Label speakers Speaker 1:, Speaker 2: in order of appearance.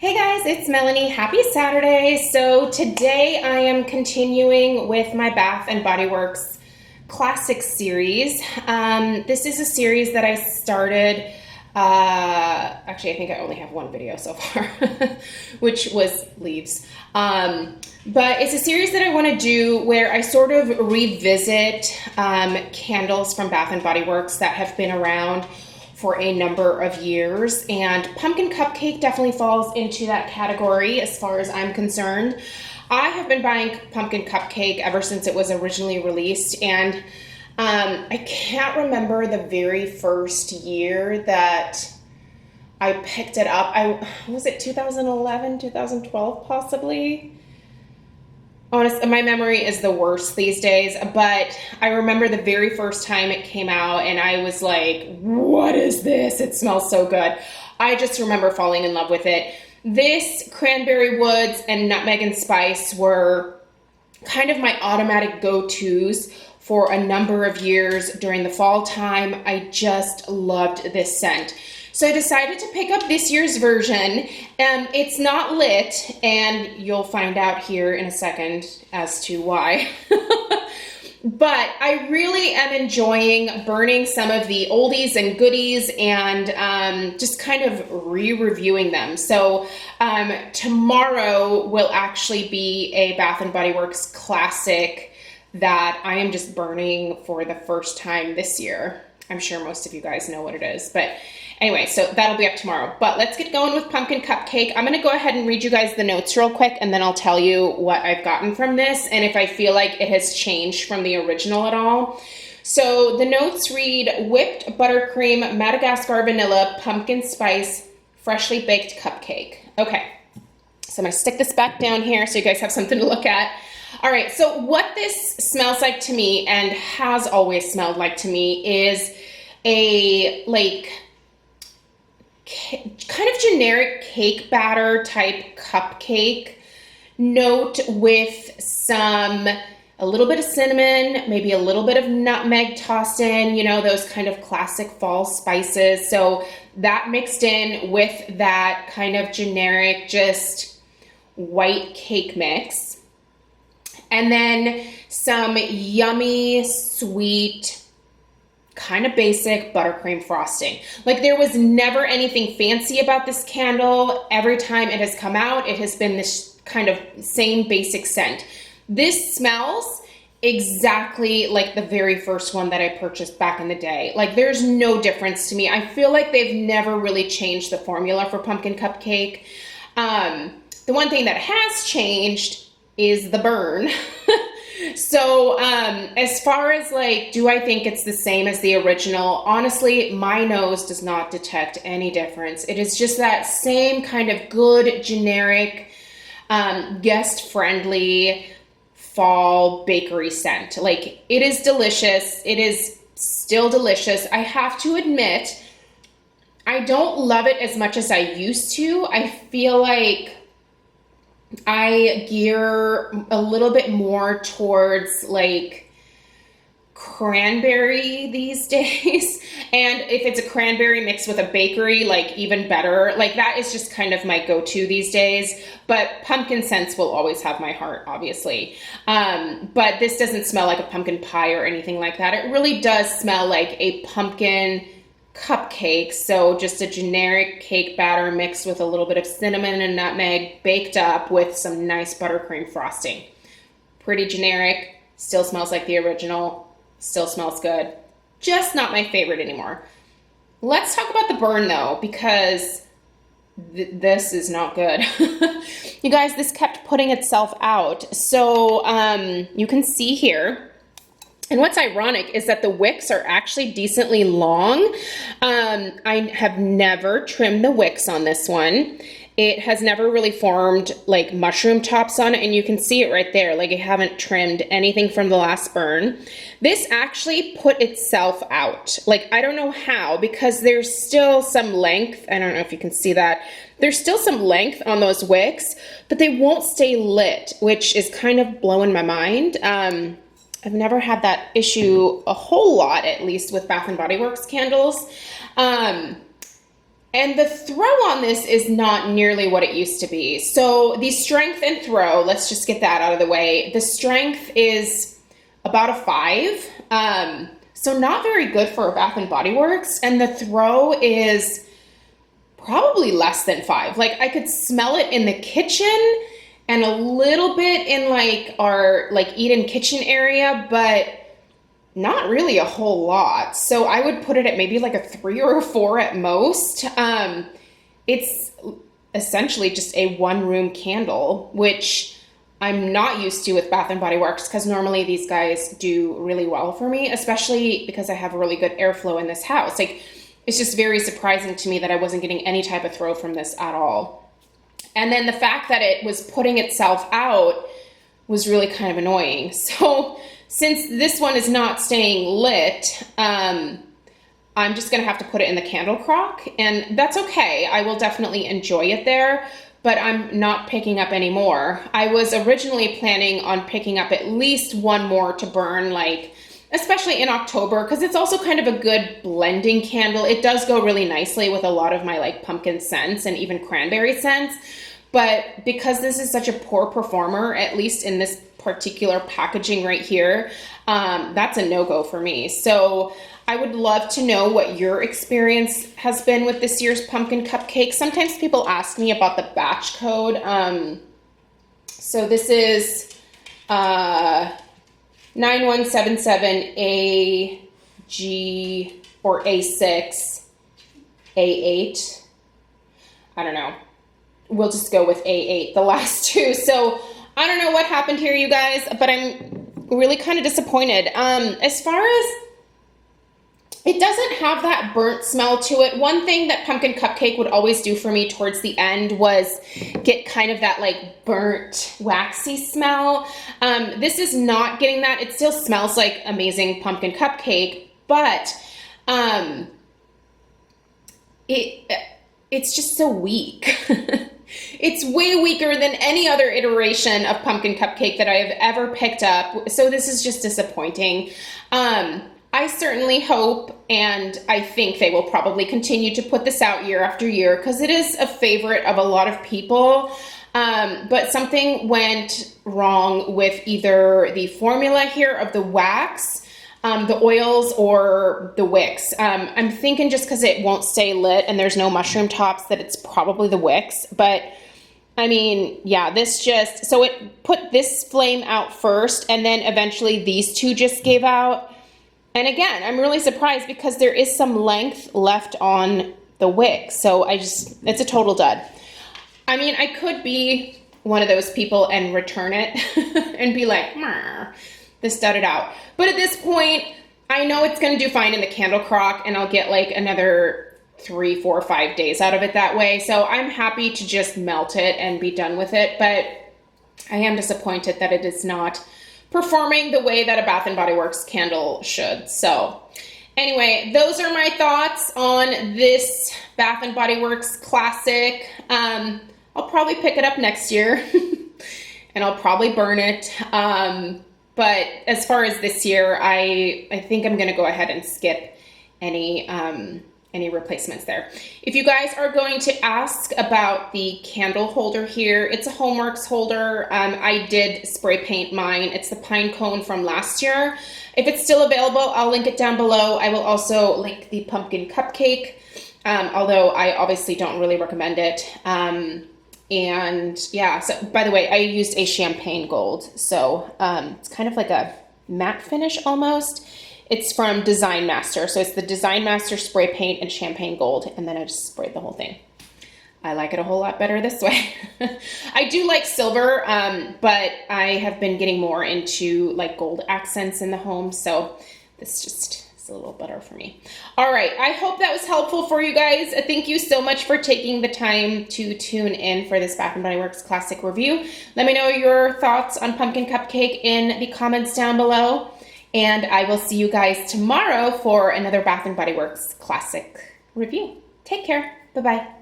Speaker 1: Hey guys, it's Melanie. Happy Saturday. So today I am continuing with my Bath and Body Works Classic series. This is a series that I started, actually I think I only have one video so far, which was leaves. But it's a series that I want to do where I sort of revisit candles from Bath and Body Works that have been around for a number of years, and Pumpkin Cupcake definitely falls into that category as far as I'm concerned. I have been buying Pumpkin Cupcake ever since it was originally released, and I can't remember the very first year that I picked it up. Was it 2011, 2012 possibly? Honestly, my memory is the worst these days, but I remember the very first time it came out and I was like, what is this? It smells so good. I just remember falling in love with it. This Cranberry Woods and Nutmeg and Spice were kind of my automatic go-tos for a number of years during the fall time. I just loved this scent. So I decided to pick up this year's version. It's not lit, and you'll find out here in a second as to why. But I really am enjoying burning some of the oldies and goodies and just kind of re-reviewing them. So tomorrow will actually be a Bath and Body Works classic that I am just burning for the first time this year. I'm sure most of you guys know what it is, but anyway, so that'll be up tomorrow. But let's get going with Pumpkin Cupcake. I'm gonna go ahead and read you guys the notes real quick, and then I'll tell you what I've gotten from this and if I feel like it has changed from the original at all. So the notes read, whipped buttercream, Madagascar vanilla, pumpkin spice, freshly baked cupcake. Okay, so I'm gonna stick this back down here so you guys have something to look at. All right, so what this smells like to me and has always smelled like to me is a kind of generic cake batter type cupcake note with a little bit of cinnamon, maybe a little bit of nutmeg tossed in, you know, those kind of classic fall spices. So that mixed in with that kind of generic, just white cake mix. And then some yummy, sweet, kind of basic buttercream frosting. Like, there was never anything fancy about this candle. Every time it has come out, it has been this kind of same basic scent. This smells exactly like the very first one that I purchased back in the day. Like, there's no difference to me. I feel like they've never really changed the formula for Pumpkin Cupcake. The one thing that has changed is the burn. So as far as like, do I think it's the same as the original? Honestly, my nose does not detect any difference. It is just that same kind of good, generic, guest-friendly fall bakery scent. Like, it is delicious. It is still delicious. I have to admit, I don't love it as much as I used to. I feel like I gear a little bit more towards like cranberry these days. And if it's a cranberry mixed with a bakery, like even better. Like, that is just kind of my go-to these days. But pumpkin scents will always have my heart, obviously. But this doesn't smell like a pumpkin pie or anything like that. It really does smell like a pumpkin cupcake, so just a generic cake batter mixed with a little bit of cinnamon and nutmeg, baked up with some nice buttercream frosting. Pretty generic, still smells like the original, still smells good. Just not my favorite anymore. Let's talk about the burn though, because this is not good. You guys, this kept putting itself out. So you can see here. And what's ironic is that the wicks are actually decently long. I have never trimmed the wicks on this one. It has never really formed like mushroom tops on it, and you can see it right there. Like, I haven't trimmed anything from the last burn. This actually put itself out. Like, I don't know how, because there's still some length. I don't know if you can see that. There's still some length on those wicks, but they won't stay lit, which is kind of blowing my mind. I've never had that issue a whole lot, at least with Bath and Body Works candles. And the throw on this is not nearly what it used to be. So the strength and throw, let's just get that out of the way. The strength is about a 5. So not very good for a Bath and Body Works. And the throw is probably less than 5. Like I could smell it in the kitchen and a little bit in like our like eat-in kitchen area, but not really a whole lot. So I would put it at maybe like a 3 or a 4 at most. It's essentially just a 1-room candle, which I'm not used to with Bath and Body Works because normally these guys do really well for me, especially because I have really good airflow in this house. Like it's just very surprising to me that I wasn't getting any type of throw from this at all. And then the fact that it was putting itself out was really kind of annoying. So since this one is not staying lit, I'm just gonna have to put it in the candle crock, and that's okay. I will definitely enjoy it there, but I'm not picking up any more. I was originally planning on picking up at least one more to burn, like, especially in October, because it's also kind of a good blending candle. It does go really nicely with a lot of my like pumpkin scents and even cranberry scents. But because this is such a poor performer, at least in this particular packaging right here, that's a no-go for me. So I would love to know what your experience has been with this year's pumpkin cupcake. Sometimes people ask me about the batch code. So this is 9177AG or A6, A8. I don't know. We'll just go with A8, the last two. So I don't know what happened here, you guys, but I'm really kind of disappointed. As far as it doesn't have that burnt smell to it. One thing that pumpkin cupcake would always do for me towards the end was get kind of that like burnt, waxy smell. This is not getting that. It still smells like amazing pumpkin cupcake, but it's just so weak. It's way weaker than any other iteration of pumpkin cupcake that I have ever picked up. So this is just disappointing. I certainly hope, and I think they will probably continue to put this out year after year because it is a favorite of a lot of people. But something went wrong with either the formula here of the wax, the oils, or the wicks. I'm thinking just because it won't stay lit and there's no mushroom tops that it's probably the wicks. But I mean, yeah, this just, so it put this flame out first and then eventually these two just gave out. And again, I'm really surprised because there is some length left on the wick. So it's a total dud. I mean, I could be one of those people and return it and be like, this dudded out. But at this point, I know it's gonna do fine in the candle crock and I'll get like another 3, 4, 5 days out of it that way. So I'm happy to just melt it and be done with it. But I am disappointed that it is not performing the way that a Bath and Body Works candle should. So anyway, those are my thoughts on this Bath and Body Works classic. I'll probably pick it up next year and I'll probably burn it. But as far as this year, I think I'm gonna go ahead and skip any replacements there. If you guys are going to ask about the candle holder here, it's a Homeworks holder. I did spray paint mine. It's the pine cone from last year. If it's still available, I'll link it down below. I will also link the pumpkin cupcake, although I obviously don't really recommend it. And yeah, so by the way, I used a champagne gold. So it's kind of like a matte finish almost. It's from Design Master. So it's the Design Master spray paint and champagne gold. And then I just sprayed the whole thing. I like it a whole lot better this way. I do like silver, but I have been getting more into like gold accents in the home. So this just is a little better for me. All right, I hope that was helpful for you guys. Thank you so much for taking the time to tune in for this Bath & Body Works classic review. Let me know your thoughts on pumpkin cupcake in the comments down below. And I will see you guys tomorrow for another Bath & Body Works classic review. Take care. Bye-bye.